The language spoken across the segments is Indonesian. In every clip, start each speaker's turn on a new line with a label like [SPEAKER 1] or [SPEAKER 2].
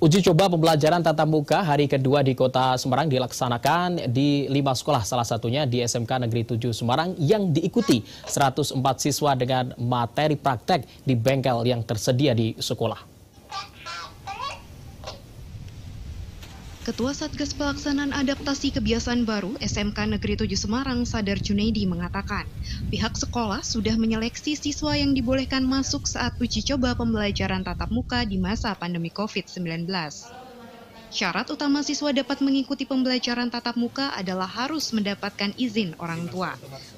[SPEAKER 1] Uji coba pembelajaran tatap muka hari kedua di Kota Semarang dilaksanakan di 5 sekolah, salah satunya di SMK Negeri 7 Semarang yang diikuti 104 siswa dengan materi praktek di bengkel yang tersedia di sekolah.
[SPEAKER 2] Ketua Satgas Pelaksanaan Adaptasi Kebiasaan Baru SMK Negeri 7 Semarang, Sadar Junaidi, mengatakan pihak sekolah sudah menyeleksi siswa yang dibolehkan masuk saat uji coba pembelajaran tatap muka di masa pandemi COVID-19. Syarat utama siswa dapat mengikuti pembelajaran tatap muka adalah harus mendapatkan izin orang tua.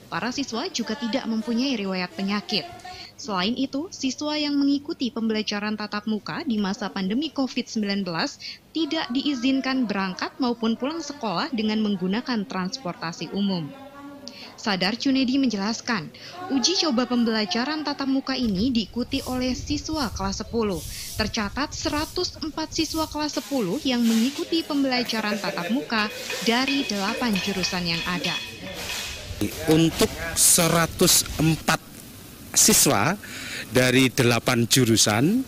[SPEAKER 2] Para siswa juga tidak mempunyai riwayat penyakit. Selain itu, siswa yang mengikuti pembelajaran tatap muka di masa pandemi COVID-19 tidak diizinkan berangkat maupun pulang sekolah dengan menggunakan transportasi umum. Sadar Junaidi menjelaskan, uji coba pembelajaran tatap muka ini diikuti oleh siswa kelas 10. Tercatat 104 siswa kelas 10 yang mengikuti pembelajaran tatap muka dari 8 jurusan yang ada.
[SPEAKER 3] Untuk 104 siswa dari 8 jurusan,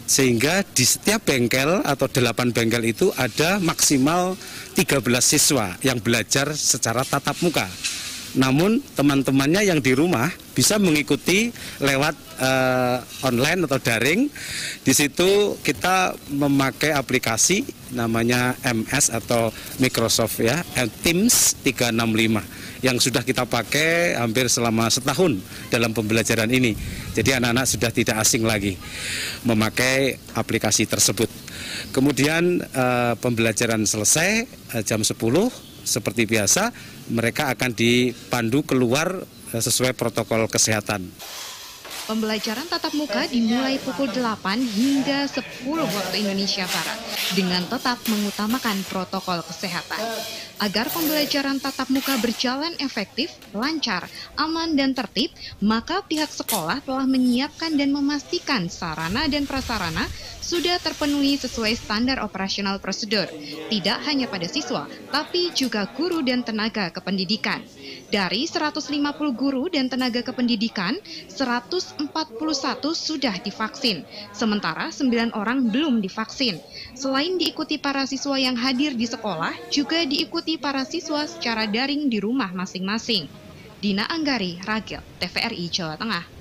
[SPEAKER 3] sehingga di setiap bengkel atau 8 bengkel itu ada maksimal 13 siswa yang belajar secara tatap muka. Namun teman-temannya yang di rumah bisa mengikuti lewat online atau daring. Di situ kita memakai aplikasi namanya MS atau Microsoft ya, Teams 365 yang sudah kita pakai hampir selama setahun dalam pembelajaran ini. Jadi anak-anak sudah tidak asing lagi memakai aplikasi tersebut. Kemudian pembelajaran selesai jam 10 seperti biasa, mereka akan dipandu keluar sesuai protokol kesehatan.
[SPEAKER 2] Pembelajaran tatap muka dimulai pukul 8 hingga 10 waktu Indonesia Barat dengan tetap mengutamakan protokol kesehatan. Agar pembelajaran tatap muka berjalan efektif, lancar, aman, dan tertib, maka pihak sekolah telah menyiapkan dan memastikan sarana dan prasarana sudah terpenuhi sesuai standar operasional prosedur, tidak hanya pada siswa, tapi juga guru dan tenaga kependidikan. Dari 150 guru dan tenaga kependidikan, 141 sudah divaksin, sementara 9 orang belum divaksin. Selain diikuti para siswa yang hadir di sekolah, juga diikuti para siswa secara daring di rumah masing-masing. Dina Anggari, Ragil, TVRI Jawa Tengah.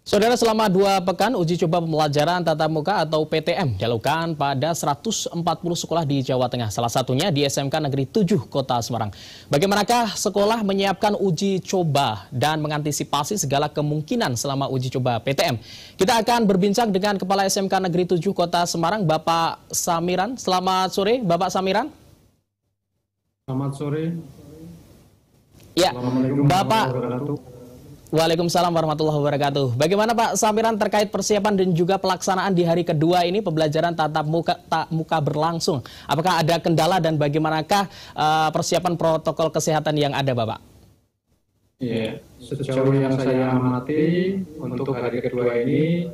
[SPEAKER 1] Saudara, selama 2 pekan uji coba pembelajaran tatap muka atau PTM dilakukan pada 140 sekolah di Jawa Tengah, salah satunya di SMK Negeri 7 Kota Semarang. Bagaimanakah sekolah menyiapkan uji coba dan mengantisipasi segala kemungkinan selama uji coba PTM? Kita akan berbincang dengan Kepala SMK Negeri 7 Kota Semarang, Bapak Samiran. Selamat sore, Bapak Samiran.
[SPEAKER 4] Selamat sore.
[SPEAKER 1] Ya, Bapak. Waalaikumsalam warahmatullahi wabarakatuh. Bagaimana Pak Samiran terkait persiapan dan juga pelaksanaan di hari kedua ini pembelajaran tatap muka berlangsung? Apakah ada kendala dan bagaimanakah persiapan protokol kesehatan yang ada, Bapak?
[SPEAKER 4] Iya, sejauh yang saya amati untuk hari kedua ini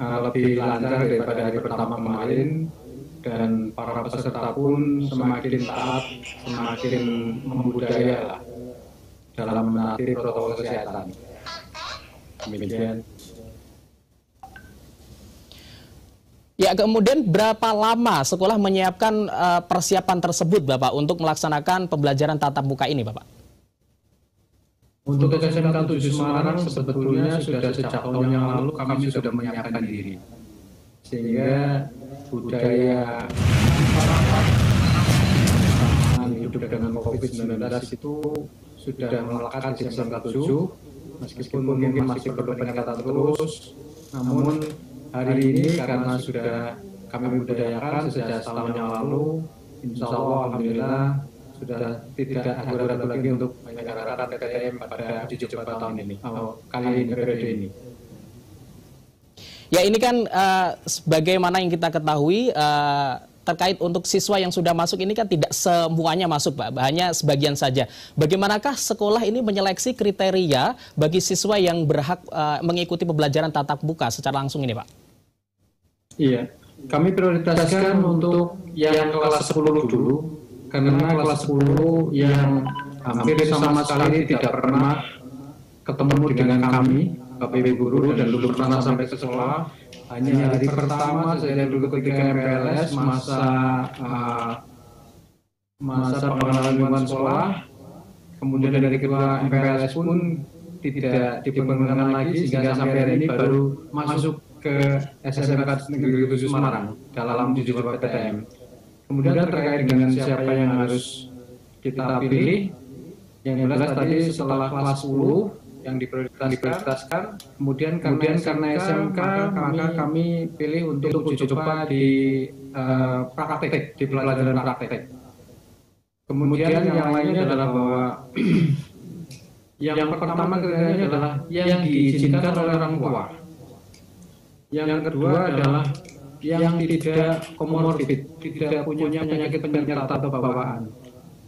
[SPEAKER 4] lebih lancar daripada hari pertama kemarin, dan para peserta pun semakin taat, semakin membudaya lah dalam menaati protokol kesehatan. Demikian.
[SPEAKER 1] Ya, kemudian berapa lama sekolah menyiapkan persiapan tersebut, Bapak, untuk melaksanakan pembelajaran tatap muka ini, Bapak?
[SPEAKER 4] Untuk SMK 7 Semarang sebetulnya sudah sejak tahun yang lalu kami sudah menyiapkan diri. Sehingga budaya hidup dengan COVID-19 itu sudah melekat di SMK 7, meskipun mungkin masih perlu peningkatan terus. Namun hari ini karena sudah kami budayakan sejak setahun yang lalu, insya Allah alhamdulillah sudah tidak ragu-ragu lagi untuk menyelenggarakan PTM pada uji coba tahun ini, kali ini, periode ini.
[SPEAKER 1] Ya, ini kan sebagaimana yang kita ketahui terkait untuk siswa yang sudah masuk ini kan tidak semuanya masuk, Pak, hanya sebagian saja. Bagaimanakah sekolah ini menyeleksi kriteria bagi siswa yang berhak mengikuti pembelajaran tatap muka secara langsung ini, Pak?
[SPEAKER 4] Iya, kami prioritaskan untuk yang kelas 10 dulu, karena kelas 10 yang hampir sama sekali tidak pernah ketemu dengan kami Bapak Ibu guru dan belum pernah sampai ke sekolah. Hanya hari pertama saya duduk ketika MPLS masa pengenalan lingkungan sekolah, kemudian dari ketua MPLS pun tidak diperkenalkan lagi sehingga sampai hari ini baru masuk ke SMK Negeri 7 Semarang dalam uji coba PTM. Kemudian terkait dengan siapa yang harus kita pilih, yang jelas tadi setelah kelas 10 yang diprioritaskan, kemudian karena SMK maka kami pilih untuk uji coba di praktek, di pelajaran praktek. Kemudian yang lainnya adalah bahwa yang pertama kriterianya adalah yang diizinkan oleh orang tua. Yang kedua adalah yang tidak komorbid, tidak punya penyakit penyerta atau bawaan.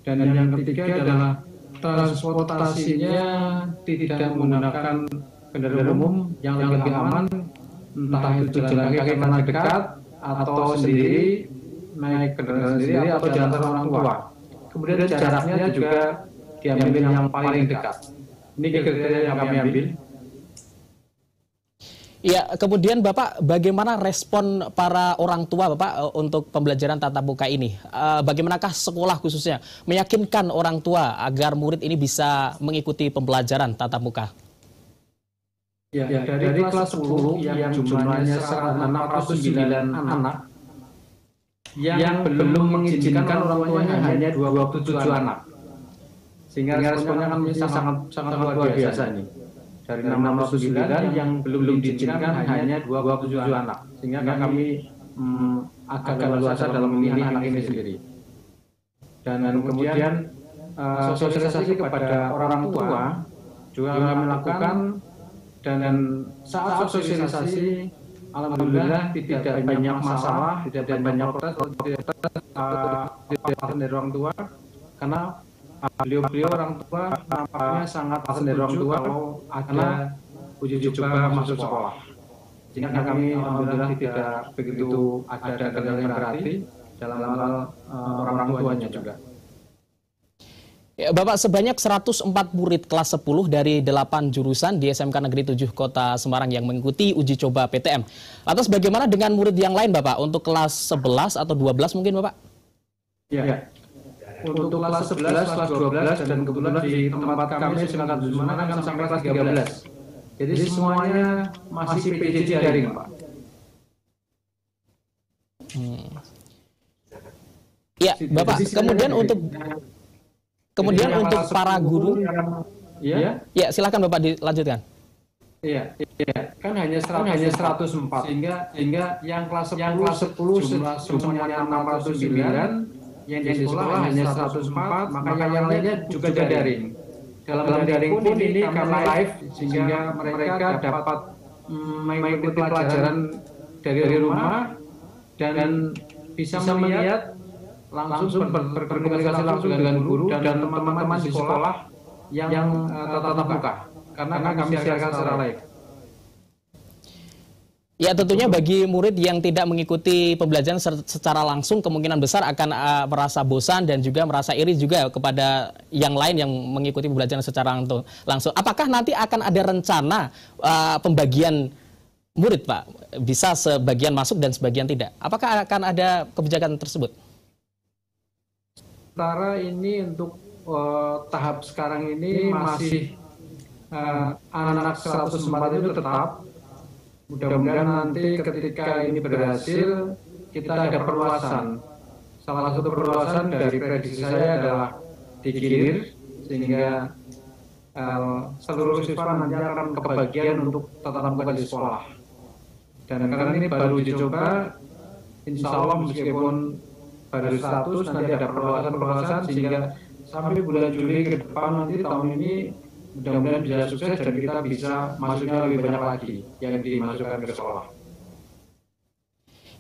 [SPEAKER 4] Dan yang ketiga adalah transportasinya tidak menggunakan kendaraan umum yang lebih aman, entah itu jalan kaki karena dekat atau sendiri, naik kendaraan sendiri atau diantar orang tua. Kemudian jaraknya juga diambil yang paling dekat. Ini kriteria yang kami ambil.
[SPEAKER 1] Ya, kemudian Bapak, bagaimana respon para orang tua Bapak untuk pembelajaran tatap muka ini? Bagaimanakah sekolah khususnya meyakinkan orang tua agar murid ini bisa mengikuti pembelajaran tatap muka?
[SPEAKER 4] Ya, dari kelas 10 yang jumlahnya 609 anak, yang belum mengizinkan orang tuanya hanya 27 anak. Sehingga responnya kami sangat luar biasa ini. Dari 609 yang belum diizinkan hanya 27 anak, sehingga kami agak luasa dalam memilih anak ini sendiri. Dan kemudian sosialisasi kepada orang tua juga kami lakukan, dan saat sosialisasi alhamdulillah tidak banyak masalah, tidak banyak protes dari orang tua, karena beliau orang tua nampaknya sangat dari orang tua kalau ada uji coba masuk sekolah. Sehingga kami alhamdulillah tidak begitu ada kendala yang berarti dalam hal orang tuanya juga.
[SPEAKER 1] Ya, Bapak, sebanyak 104 murid kelas 10 dari 8 jurusan di SMK Negeri 7 Kota Semarang yang mengikuti uji coba PTM. Lantas bagaimana dengan murid yang lain Bapak? Untuk kelas 11 atau 12 mungkin Bapak?
[SPEAKER 4] Ya. Untuk kelas 11, kelas 12, dan kebetulan di tempat kami SMK 7 Semarang kan sampai kelas 13. Jadi semuanya masih PJJ daring, Pak.
[SPEAKER 1] Ya, Bapak, kemudian untuk para guru, ya silakan Bapak dilanjutkan.
[SPEAKER 4] Iya, kan hanya 104, sehingga yang kelas 10 jumlahnya 609, yang di sekolah hanya 104, maka yang lainnya juga daring. Dalam daring pun ini kami live, sehingga mereka dapat mengikuti pelajaran dari rumah dan bisa melihat langsung berkomunikasi langsung dengan guru dan teman-teman di sekolah yang tatap muka, karena kami siarkan secara live.
[SPEAKER 1] Ya, tentunya bagi murid yang tidak mengikuti pembelajaran secara langsung kemungkinan besar akan merasa bosan dan juga merasa iri juga kepada yang lain yang mengikuti pembelajaran secara langsung. Apakah nanti akan ada rencana pembagian murid, Pak? Bisa sebagian masuk dan sebagian tidak. Apakah akan ada kebijakan tersebut?
[SPEAKER 4] Sementara ini untuk tahap sekarang ini masih anak 104 itu tetap. Mudah-mudahan nanti ketika ini berhasil, kita ada perluasan. Salah satu perluasan dari prediksi saya adalah digilir, sehingga seluruh siswa nanti akan kebagian untuk tatap muka di sekolah. Dan karena ini baru uji coba, insya Allah meskipun baru status, nanti ada perluasan, sehingga sampai bulan Juli ke depan nanti tahun ini mudah-mudahan bisa sukses dan kita bisa masuknya lebih banyak lagi yang dimasukkan ke sekolah.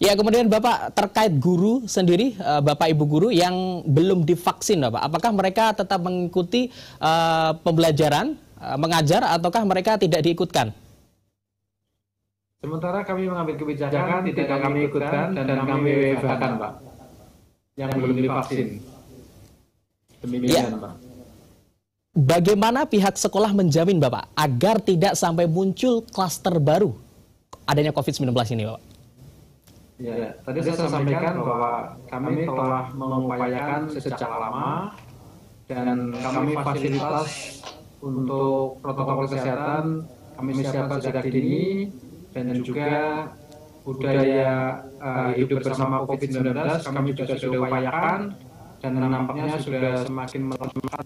[SPEAKER 1] Ya, kemudian Bapak, terkait guru sendiri, Bapak Ibu guru yang belum divaksin, Bapak, apakah mereka tetap mengikuti pembelajaran, mengajar, ataukah mereka tidak diikutkan?
[SPEAKER 4] Sementara kami mengambil kebijakan tidak kami ikutkan dan kami WFH-kan, Pak, yang belum divaksin. Demikian, Pak.
[SPEAKER 1] Bagaimana pihak sekolah menjamin Bapak agar tidak sampai muncul klaster baru adanya COVID-19 ini Bapak?
[SPEAKER 4] Ya, tadi saya sampaikan bahwa kami telah mengupayakan sejak lama dan kami fasilitas untuk protokol kesehatan kami siapkan sejak dini dan juga budaya hidup bersama COVID-19 kami juga sudah upayakan dan nampaknya sudah semakin melemah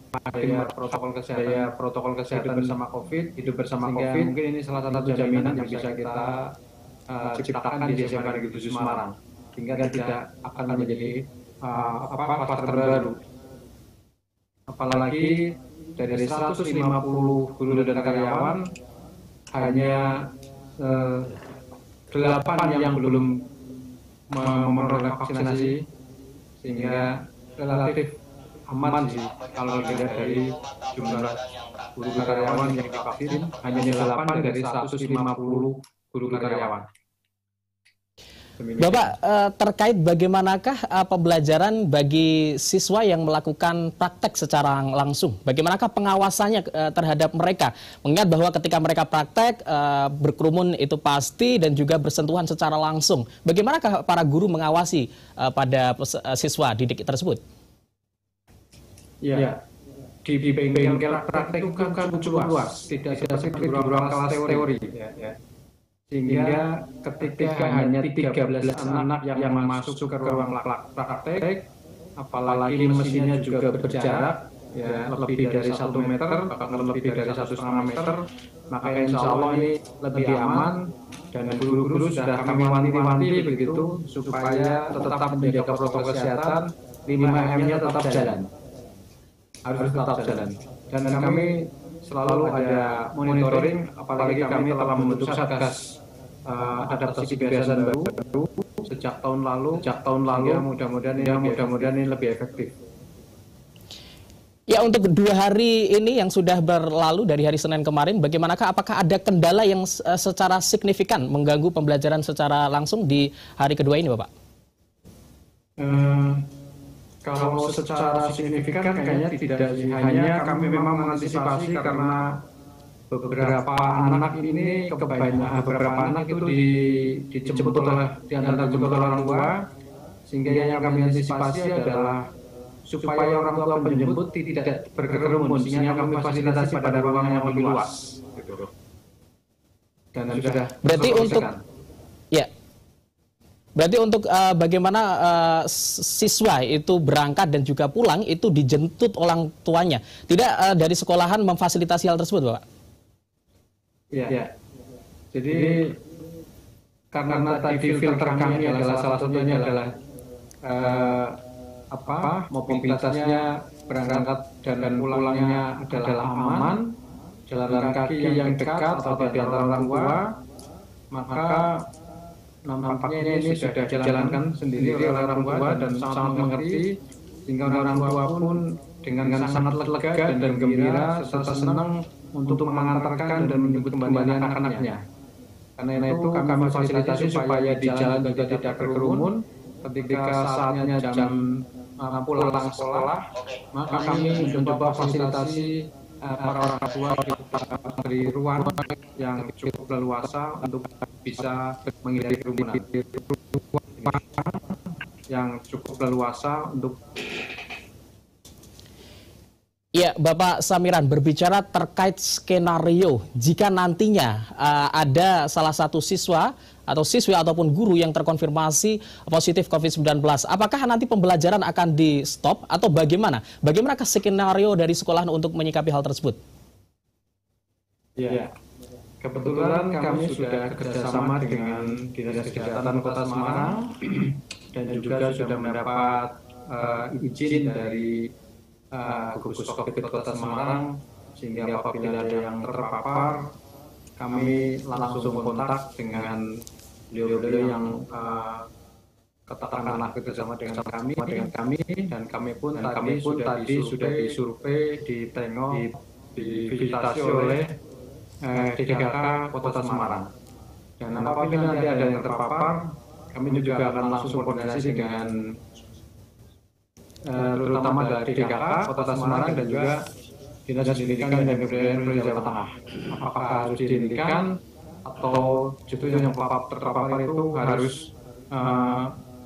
[SPEAKER 4] protokol kesehatan bersama COVID, hidup bersama COVID. Mungkin ini salah satu jaminan yang bisa kita ciptakan di SMK Negeri 7 Semarang sehingga tidak akan menjadi kluster baru. Apalagi dari 150 guru dan karyawan hanya 8 yang belum memperoleh vaksinasi, sehingga relatif aman sih kalau dilihat dari jumlah guru karyawan yang divaksin hanya 8 dari 150 guru karyawan.
[SPEAKER 1] Bapak, terkait bagaimanakah pembelajaran bagi siswa yang melakukan praktek secara langsung? Bagaimanakah pengawasannya terhadap mereka? Mengingat bahwa ketika mereka praktek, berkerumun itu pasti dan juga bersentuhan secara langsung. Bagaimanakah para guru mengawasi pada siswa didik tersebut?
[SPEAKER 4] Ya, di bengkel praktek itu kan cukup luas, tidak seperti di beberapa kelas teori. Ya. Sehingga ketika hanya 13 anak yang masuk ke ruang praktek, apalagi mesinnya juga berjarak ya, lebih dari 1 meter, bahkan lebih dari 1,5 meter, maka insya Allah ini lebih aman dan guru-guru sudah kami wanti-wanti begitu supaya tetap menjaga protokol kesehatan, 5M-nya tetap jalan, harus tetap jalan. Dan kami selalu ada monitoring, apalagi kami telah membentuk satgas adaptasi kebiasaan baru sejak tahun lalu. Mudah-mudahan ini lebih efektif.
[SPEAKER 1] Ya, untuk 2 hari ini yang sudah berlalu dari hari Senin kemarin, bagaimanakah? Apakah ada kendala yang secara signifikan mengganggu pembelajaran secara langsung di hari kedua ini, Bapak?
[SPEAKER 4] Kalau secara signifikan kayaknya tidak, hanya kami memang mengantisipasi karena beberapa anak ini beberapa anak itu dijemput oleh orang tua, sehingga yang kami antisipasi adalah supaya orang tua penjemput tidak berkerumun, sehingga kami fasilitasi pada ruang yang lebih luas. Dan sudah
[SPEAKER 1] berarti untuk ya. Berarti untuk bagaimana siswa itu berangkat dan juga pulang itu dijemput orang tuanya. Tidak dari sekolahan memfasilitasi hal tersebut, Bapak?
[SPEAKER 4] Ya. Jadi karena tadi filter kami adalah salah satunya adalah mobilitasnya berangkat dan pulangnya adalah aman, jalan kaki yang dekat atau di antara orang tua, maka nampaknya ini sudah dijalankan sendiri oleh orang tua dan sangat mengerti, sehingga orang tua pun dengan sangat lega dan gembira serta senang untuk mengantarkan dan menjemput kembali anak-anaknya. Karena itu kami fasilitasi supaya di jalan juga tidak berkerumun. Ketika saatnya jam pulang sekolah, maka kami mencoba fasilitasi para orang tua di ruang yang cukup leluasa untuk bisa menghindari kerumunan. Yang cukup leluasa untuk.
[SPEAKER 1] Ya, Bapak Samiran, berbicara terkait skenario jika nantinya ada salah satu siswa atau siswi ataupun guru yang terkonfirmasi positif COVID-19, apakah nanti pembelajaran akan di stop atau bagaimana? Bagaimana skenario dari sekolah untuk menyikapi hal tersebut?
[SPEAKER 4] Ya, kebetulan kami sudah kerjasama dengan Dinas Kesehatan Kota Semarang dan juga sudah mendapat izin dari gugus COVID Kota Semarang, sehingga apabila ada yang terpapar, kami langsung kontak dengan beliau-beliau yang katakanlah bekerjasama dengan kami, dan kami pun tadi sudah disurvei, ditengok, divisitasi oleh DKK Kota Semarang. Dan apabila nanti ada yang terpapar, kami juga akan langsung koordinasi dengan terutama dari DKK Kota Semarang dan juga Dinas Pendidikan dan Kebudayaan Provinsi Jawa Tengah. Apakah harus dihentikan atau justru yang terpapar itu harus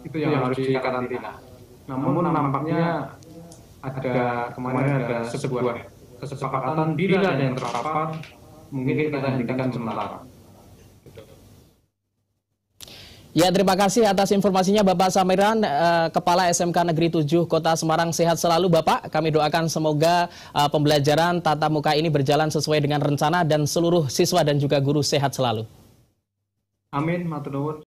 [SPEAKER 4] dikarantina. Namun nampaknya kemarin ada sebuah kesepakatan bila ada yang terpapar mungkin kita hentikan sementara.
[SPEAKER 1] Ya, terima kasih atas informasinya Bapak Samiran, Kepala SMK Negeri 7 Kota Semarang. Sehat selalu Bapak. Kami doakan semoga pembelajaran tatap muka ini berjalan sesuai dengan rencana dan seluruh siswa dan juga guru sehat selalu.
[SPEAKER 4] Amin, matur nuwun.